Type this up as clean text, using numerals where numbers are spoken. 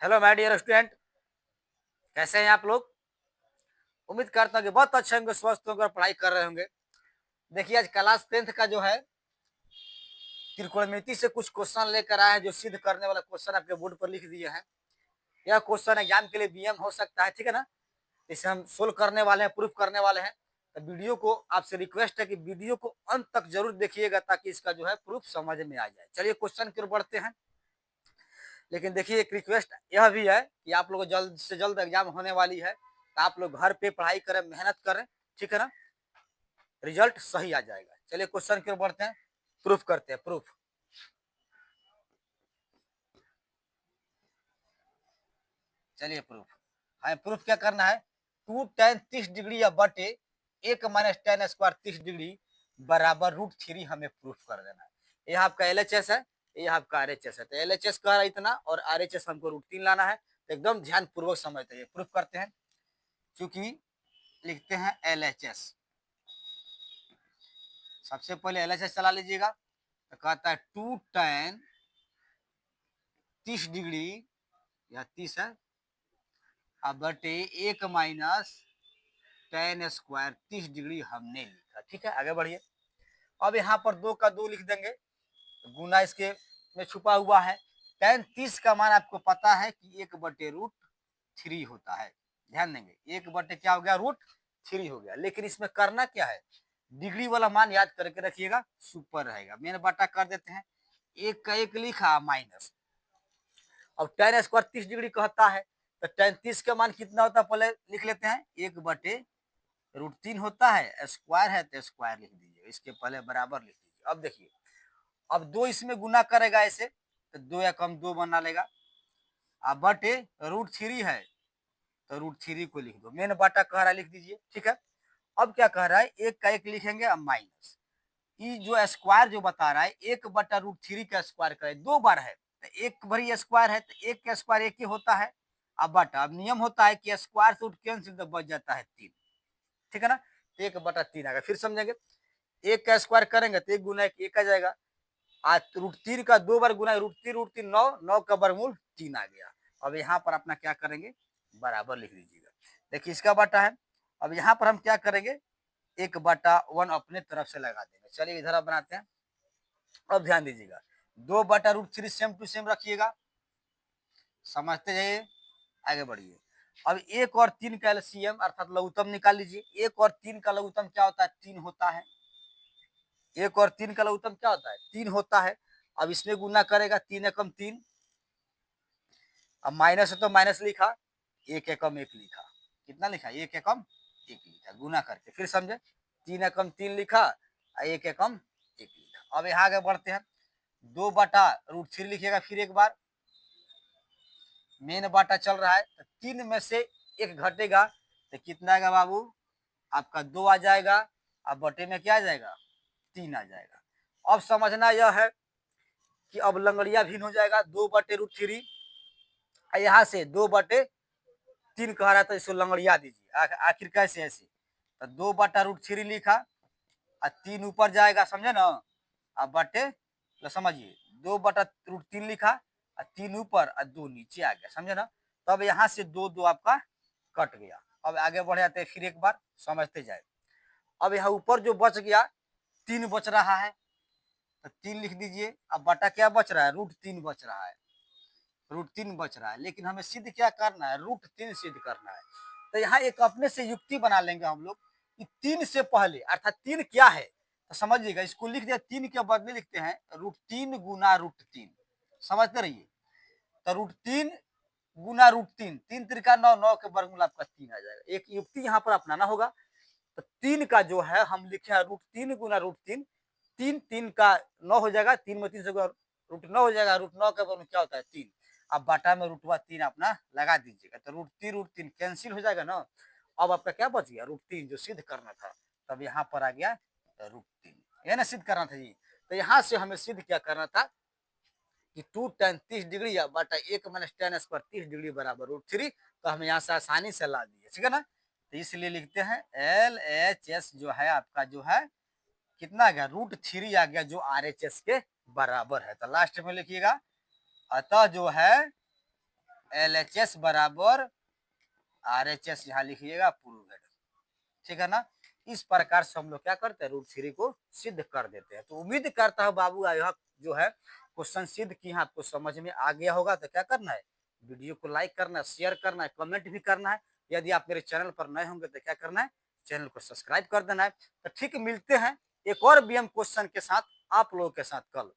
Hello my dear student, कैसे हैं आप लोग। उम्मीद करता हूँ कि बहुत अच्छे होंगे, स्वस्थ होंगे और पढ़ाई कर रहे होंगे। देखिए आज क्लास 10th का जो है त्रिकोणमिति से कुछ क्वेश्चन लेकर आए हैं, जो सिद्ध करने वाला क्वेश्चन आपके बोर्ड पर लिख दिए हैं। यह क्वेश्चन एग्जाम के लिए बीएम हो सकता है, ठीक है ना। इसे हम सोल्व करने वाले हैं, प्रूफ करने वाले हैं। तो वीडियो को आपसे रिक्वेस्ट है कि वीडियो को अंत तक जरूर देखिएगा, ताकि इसका जो है प्रूफ समझ में आ जाए। चलिए क्वेश्चन की ओर बढ़ते हैं। लेकिन देखिए एक रिक्वेस्ट यह भी है कि आप लोग जल्द से जल्द एग्जाम होने वाली है, तो आप लोग घर पे पढ़ाई करें, मेहनत करें, ठीक है ना। रिजल्ट सही आ जाएगा। चलिए क्वेश्चन की ओर बढ़ते हैं, प्रूफ करते हैं। प्रूफ, चलिए प्रूफ। हमें प्रूफ क्या करना है। 2 tan 30 डिग्री या बटे 1 - tan² 30 डिग्री बराबर √3 हमें प्रूफ कर देना है। यह आपका LHS है, यह आपका RHS है। तो LHS का इतना और RHS हमको √3 लाना है। तो एकदम ध्यान पूर्वक समझते हैं, प्रूफ करते हैं। चूंकि लिखते हैं LHS, सबसे पहले LHS चला लीजिएगा। तो कहता है 2 tan 30 डिग्री या 30 है अब बटे 1 - tan² 30 डिग्री हमने लिखा। ठीक है, आगे बढ़िए। अब यहाँ पर 2 का 2 लिख देंगे, गुना इसके में छुपा हुआ है। tan 30 का मान आपको पता है कि 1/√3 होता है। ध्यान देंगे, 1 क्या हो गया, √3 हो गया। लेकिन इसमें करना क्या है, डिग्री वाला मान याद करके रखिएगा, सुपर रहेगा। मेन बटा कर देते हैं, 1 का 1 लिखा माइनस। अब tan² 30 डिग्री कहता है, तो tan 30 का मान कितना होता है पहले लिख लेते हैं, 1/√3 होता है। स्क्वायर है तो स्क्वायर लिख दीजिए, इसके पहले बराबर लिख दीजिए। अब देखिए, अब 2 इसमें गुना करेगा ऐसे, तो 2 या कम 2 बना लेगा। अब बटे √3 है तो √3 को लिख दो। मेन बाटा कह रहा है, लिख दीजिए, ठीक है। अब क्या कह रहा है, 1 का 1 लिखेंगे, अब माइनस ये जो स्क्वायर जो बता रहा है, 1/√3 का स्क्वायर करे 2 बार है, तो 1 भरी स्क्वायर है, तो 1 का स्क्वायर 1 ही होता है। अब बटा, अब नियम होता है कि स्क्वायर से कैंसिल तो बच जाता है 3, ठीक है ना। 1/3 आएगा, फिर समझेंगे। 1 का स्क्वायर करेंगे तो 1 गुना 1 आ जाएगा। आज √3 का 2 बार गुना, √3 9, 9 का वर्गमूल 3 आ गया। अब यहाँ पर अपना क्या करेंगे, बराबर लिख लीजिएगा। देखिए इसका बटा है। अब यहाँ पर हम क्या करेंगे, 1/1 अपने तरफ से लगा देंगे। चलिए इधर अब बनाते हैं। अब ध्यान दीजिएगा, 2/√3 सेम टू सेम रखिएगा, समझते जाइए, आगे बढ़िए। अब 1 और 3 का LCM अर्थात लघुत्तम निकाल लीजिए। 1 और 3 का लघुत्तम क्या होता है, 3 होता है। 1 और 3 का लघुत्तम क्या होता है, 3 होता है। अब इसमें गुना करेगा, 3 एकम 3, अब माइनस है तो माइनस लिखा, 1 एकम 1 लिखा। कितना लिखा, 1 एकम 1 लिखा, गुना करके फिर समझे। 3 एकम 3 लिखा, 1 एकम 1 लिखा। अब यहाँ आगे बढ़ते हैं, 2/√3 लिखिएगा फिर एक बार। मेन बाटा चल रहा है, तो 3 में से 1 घटेगा, तो कितना आएगा बाबू, आपका 2 आ जाएगा। अब बटे में क्या आ जाएगा, 3 आ जाएगा। अब समझना यह है कि अब लंगड़िया भिन्न हो जाएगा, 2/√3, यहाँ से 2/3 कह रहा था, इसको लंगड़िया दीजिए। आखिर कैसे ऐसे, तो 2/√3 लिखा और 3 ऊपर जाएगा, समझे ना। अब बटे, तो समझिए 2/√3 लिखा और 3 ऊपर और 2 नीचे आ गया, समझे ना। तब यहाँ से 2 2 आपका कट गया। अब आगे बढ़ जाते हैं फिर एक बार, समझते जाए। अब यहाँ ऊपर जो बच गया, 3 बच रहा है, तो 3 लिख दीजिए। अब बटा क्या बच रहा है, √3 बच रहा है, √3 बच रहा है। लेकिन हमें सिद्ध क्या करना है, √3 सिद्ध करना है। तो यहाँ एक अपने से युक्ति बना लेंगे हम लोग कि 3 से पहले, अर्थात 3 क्या है, तो समझिएगा, इसको लिख दिया, 3 के बदले लिखते हैं √3 गुना √3, समझते रहिए। तो √3 गुना √3, 3 त्रिका 9, 9 के वर्गमूल आपका 3 आ जाएगा। एक युक्ति यहाँ पर अपनाना होगा। तो 3 का जो है हम लिखे हैं √3 गुना √3, 3 3 का 9 हो जाएगा, 3 में 3 से √9 हो जाएगा, √9 का वर्ग क्या होता है 3। अब बाटा में √3 अपना लगा दीजिएगा, तो √3 कैंसिल हो जाएगा ना। अब आपका क्या बच गया, √3 जो सिद्ध करना था, तब यहाँ पर आ गया √3, यह ना सिद्ध करना था जी। तो यहाँ से हमें सिद्ध क्या करना था कि 2 tan 30 डिग्री या बटा 1 - tan² 30 डिग्री बराबर √3। तो हम यहाँ से आसानी से ला दिए, ठीक है ना। तो इसलिए लिखते हैं LHS जो है आपका, जो है कितना आ गया, √3 आ गया, जो RHS के बराबर है। तो लास्ट में लिखिएगा, अतः जो है LHS बराबर RHS यहाँ लिखिएगा प्रूव है, ठीक है ना। इस प्रकार से हम लोग क्या करते हैं, √3 को सिद्ध कर देते हैं। तो उम्मीद करता हूँ बाबू यह जो है क्वेश्चन सिद्ध की है आपको समझ में आ गया होगा। तो क्या करना है, वीडियो को लाइक करना है, शेयर करना है, कमेंट भी करना है। यदि आप मेरे चैनल पर नए होंगे तो क्या करना है, चैनल को सब्सक्राइब कर देना है। तो ठीक मिलते हैं एक और BM क्वेश्चन के साथ आप लोगों के साथ कल।